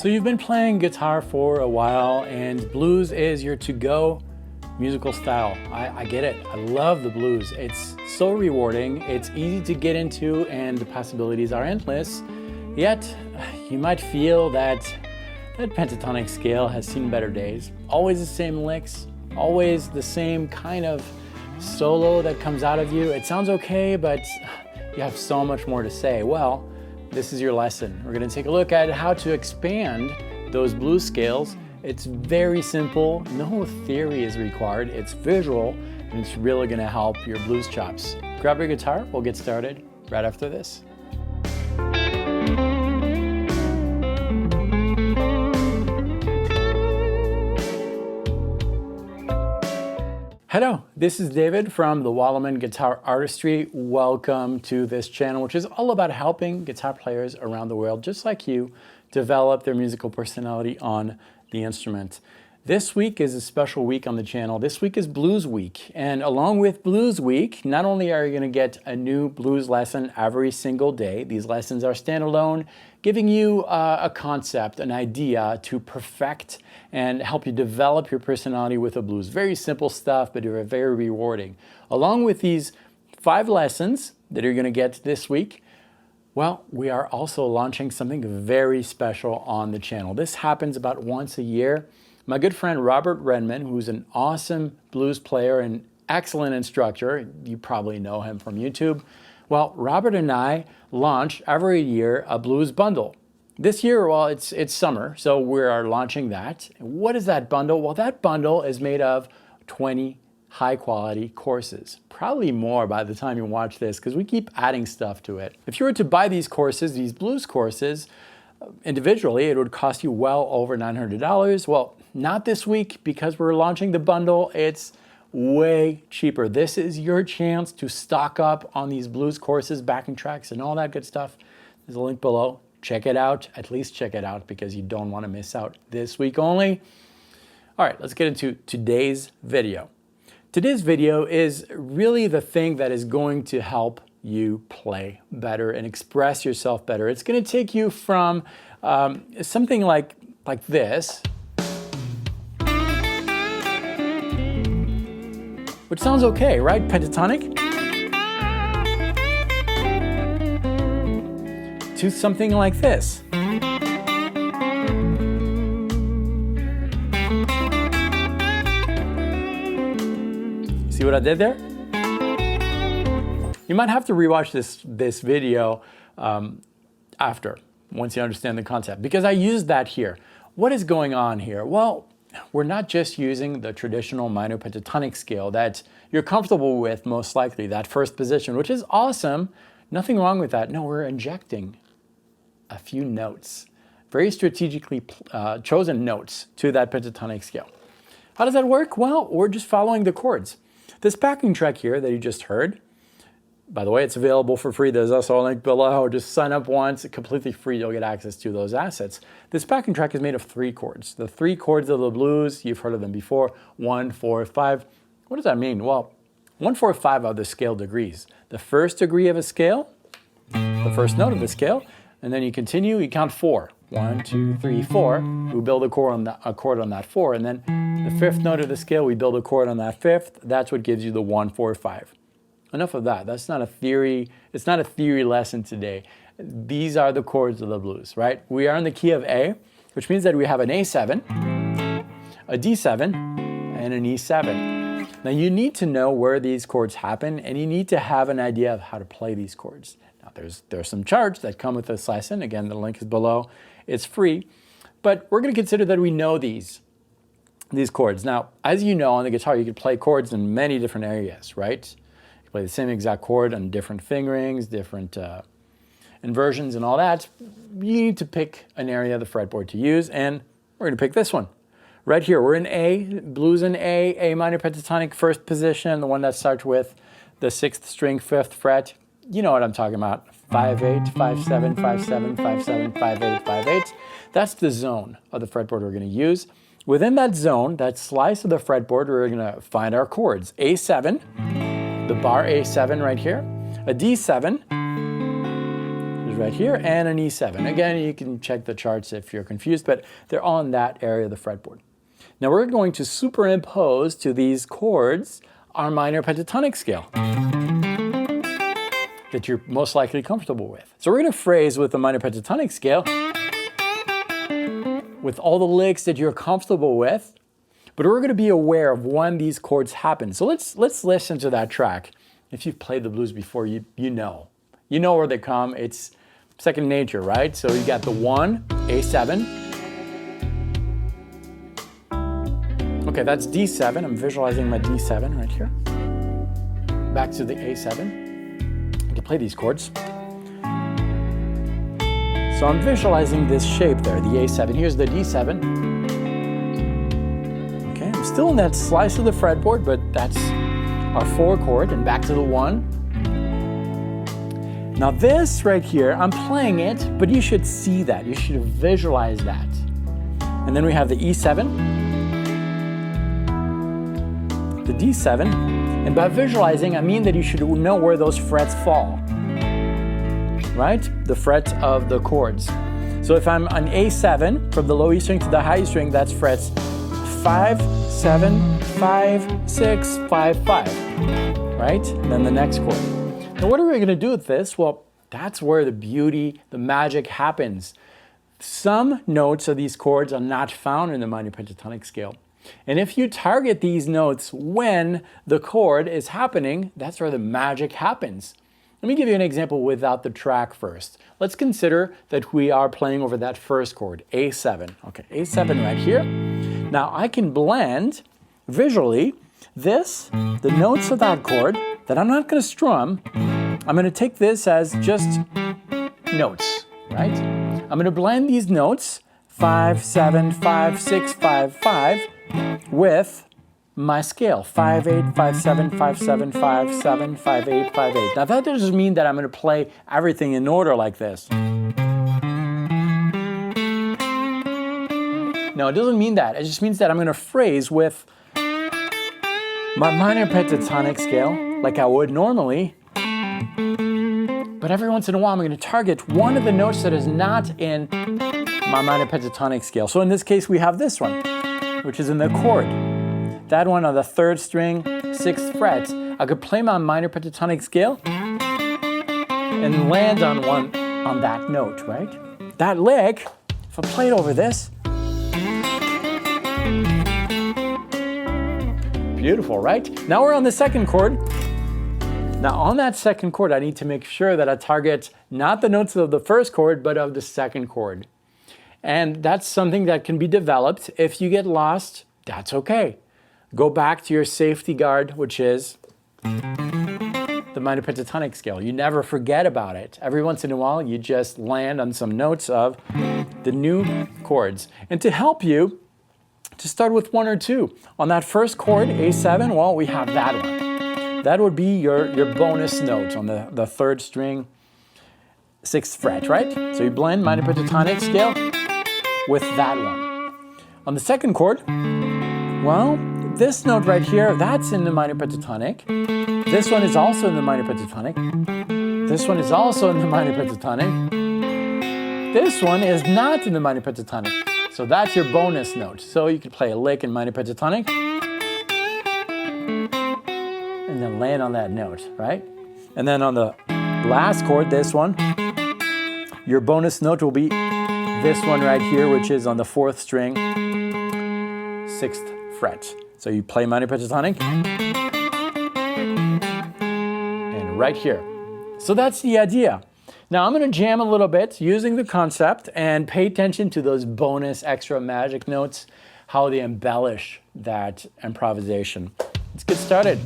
So you've been playing guitar for a while and blues is your to-go musical style. I get it. I love the blues. It's so rewarding. It's easy to get into and the possibilities are endless. Yet you might feel that pentatonic scale has seen better days. Always the same licks, always the same kind of solo that comes out of you. It sounds okay, but you have so much more to say. Well, this is your lesson. We're going to take a look at how to expand those blues scales. It's very simple. No theory is required. It's visual, and it's really going to help your blues chops. Grab your guitar. We'll get started right after this. Hello, this is David from the Wallaman Guitar Artistry. Welcome to this channel, which is all about helping guitar players around the world, just like you, develop their musical personality on the instrument. This week is a special week on the channel. This week is Blues Week, and along with Blues Week, not only are you going to get a new blues lesson every single day, these lessons are standalone, giving you a concept, an idea to perfect and help you develop your personality with the blues. Very simple stuff, but they're very rewarding. Along with these 5 lessons that you're going to get this week, well, we are also launching something very special on the channel. This happens about once a year. My good friend Robert Redman, who's an awesome blues player and excellent instructor, you probably know him from YouTube. Well, Robert and I launch every year a blues bundle. This year, well, it's summer, so we are launching that. What is that bundle? Well, that bundle is made of 20 high-quality courses. Probably more by the time you watch this, because we keep adding stuff to it. If you were to buy these courses, these blues courses, individually, it would cost you well over $900. Well, not this week, because we're launching the bundle. It's way cheaper. This is your chance to stock up on these blues courses, backing tracks, and all that good stuff. There's a link below. Check it out. At least check it out, because you don't want to miss out this week only. All right, let's get into today's video. Today's video is really the thing that is going to help you play better and express yourself better. It's going to take you from something like this, which sounds okay, right? Pentatonic, to something like this. See what I did there? You might have to rewatch this video after, once you understand the concept, because I used that here. What is going on here? Well, we're not just using the traditional minor pentatonic scale that you're comfortable with, most likely, that first position, which is awesome. Nothing wrong with that. No, we're injecting a few notes, very strategically chosen notes to that pentatonic scale. How does that work? Well, we're just following the chords. This backing track here that you just heard, by the way, it's available for free. There's also a link below. Just sign up once, completely free. You'll get access to those assets. This backing track is made of 3 chords. The 3 chords of the blues, you've heard of them before, 1, 4, 5. What does that mean? Well, 1, 4, 5 are the scale degrees. The first degree of a scale, the first note of the scale, and then you continue, you count 4. 1, 2, 3, 4. We build a chord on that 4, and then the 5th note of the scale, we build a chord on that 5th. That's what gives you the 1, 4, 5. Enough of that. That's not a theory. It's not a theory lesson today. These are the chords of the blues, right? We are in the key of A, which means that we have an A7, a D7, and an E7. Now you need to know where these chords happen, and you need to have an idea of how to play these chords. Now there's some charts that come with this lesson. Again, the link is below. It's free, but we're going to consider that we know these chords. Now, as you know, on the guitar, you can play chords in many different areas, right? Play the same exact chord on different fingerings, different inversions and all that. You need to pick an area of the fretboard to use, and we're going to pick this one. Right here, we're in A, blues in A minor pentatonic, first position, the one that starts with the 6th string, 5th fret. You know what I'm talking about. 5-8, 5-7, 5-7, 5-7, 5-8, 5-8. That's the zone of the fretboard we're going to use. Within that zone, that slice of the fretboard, we're going to find our chords. A7, the bar A7 right here, a D7, right here, and an E7. Again, you can check the charts if you're confused, but they're on that area of the fretboard. Now we're going to superimpose to these chords our minor pentatonic scale that you're most likely comfortable with. So we're going to phrase with the minor pentatonic scale with all the licks that you're comfortable with, but we're going to be aware of when these chords happen. So let's listen to that track. If you've played the blues before, you know where they come. It's second nature, right? So you got the 1, A7. Okay, that's D7. I'm visualizing my D7 right here. Back to the A7. I can play these chords. So I'm visualizing this shape there, the A7. Here's the D7. Okay, I'm still in that slice of the fretboard, but that's our 4 chord, and back to the 1. Now this right here, I'm playing it, but you should see that. You should visualize that. And then we have the E7, the D7, and by visualizing, I mean that you should know where those frets fall. Right? The frets of the chords. So if I'm on A7, from the low E string to the high E string, that's frets 5, 7, 5, 6, 5, 5. Right? And then the next chord. Now what are we going to do with this? Well, that's where the beauty, the magic happens. Some notes of these chords are not found in the minor pentatonic scale. And if you target these notes when the chord is happening, that's where the magic happens. Let me give you an example without the track first. Let's consider that we are playing over that first chord, A7. Okay, A7 right here. Now I can blend visually the notes of that chord that I'm not going to strum. I'm going to take this as just notes, right? I'm going to blend these notes, 5, 7, 5, 6, 5, 5, with my scale, 5, 8, 5, 7, 5, 7, 5, 7, 5, 8, 5, 8. Now that doesn't mean that I'm going to play everything in order like this. No, it doesn't mean that. It just means that I'm going to phrase with my minor pentatonic scale like I would normally. But every once in a while I'm going to target one of the notes that is not in my minor pentatonic scale. So in this case we have this one, which is in the chord. That one on the 3rd string, 6th fret. I could play my minor pentatonic scale and land on that note, right? That lick, if I played over this, beautiful, right? Now we're on the 2nd chord. Now on that 2nd chord, I need to make sure that I target not the notes of the 1st chord, but of the 2nd chord. And that's something that can be developed. If you get lost, that's okay. Go back to your safety guard, which is the minor pentatonic scale. You never forget about it. Every once in a while, you just land on some notes of the new chords. And to help you, to start with 1 or 2. On that 1st chord, A7, well, we have that one. That would be your bonus note on the 3rd string, 6th fret, right? So you blend minor pentatonic scale with that one. On the 2nd chord, well, this note right here, that's in the minor pentatonic. This one is also in the minor pentatonic. This one is also in the minor pentatonic. This one is not in the minor pentatonic. So that's your bonus note. So you could play a lick in minor pentatonic and then land on that note, right? And then on the last chord, this one, your bonus note will be this one right here, which is on the 4th string, 6th fret. So you play minor pentatonic and right here. So that's the idea. Now I'm going to jam a little bit using the concept and pay attention to those bonus extra magic notes, how they embellish that improvisation. Let's get started.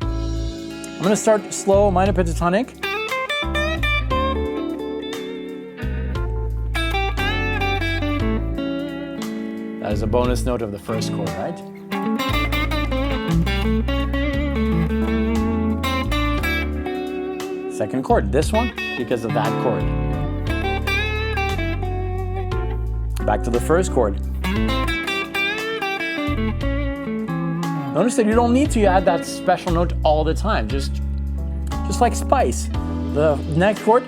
I'm going to start slow minor pentatonic. That is a bonus note of the 1st chord, right? Second chord, this one, because of that chord. Back to the 1st chord. Notice that you don't need to add that special note all the time, just like spice. The next chord,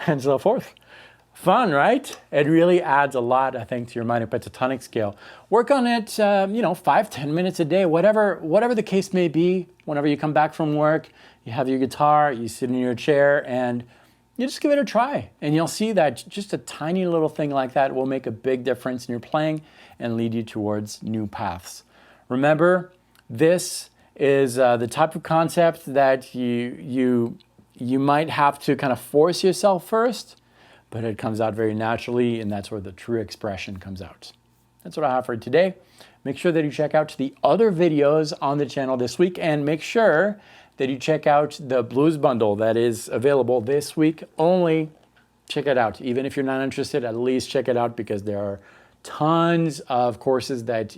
and so forth. Fun, right? It really adds a lot, I think, to your minor pentatonic scale. Work on it, 5-10 minutes a day, whatever the case may be. Whenever you come back from work, you have your guitar, you sit in your chair, and you just give it a try. And you'll see that just a tiny little thing like that will make a big difference in your playing and lead you towards new paths. Remember, this is the type of concept that you might have to kind of force yourself first, but it comes out very naturally, and that's where the true expression comes out. That's what I have for today. Make sure that you check out the other videos on the channel this week, and make sure that you check out the blues bundle that is available this week only. Check it out. Even if you're not interested, at least check it out, because there are tons of courses that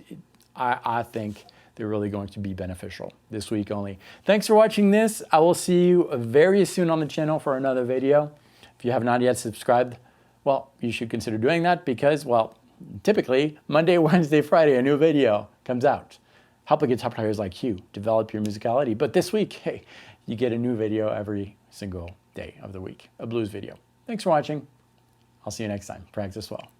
I think they're really going to be beneficial this week only. Thanks for watching this. I will see you very soon on the channel for another video. If you have not yet subscribed, well, you should consider doing that, because, well, typically Monday, Wednesday, Friday, a new video comes out. Helping guitar players like you develop your musicality. But this week, hey, you get a new video every single day of the week, a blues video. Thanks for watching. I'll see you next time. Practice well.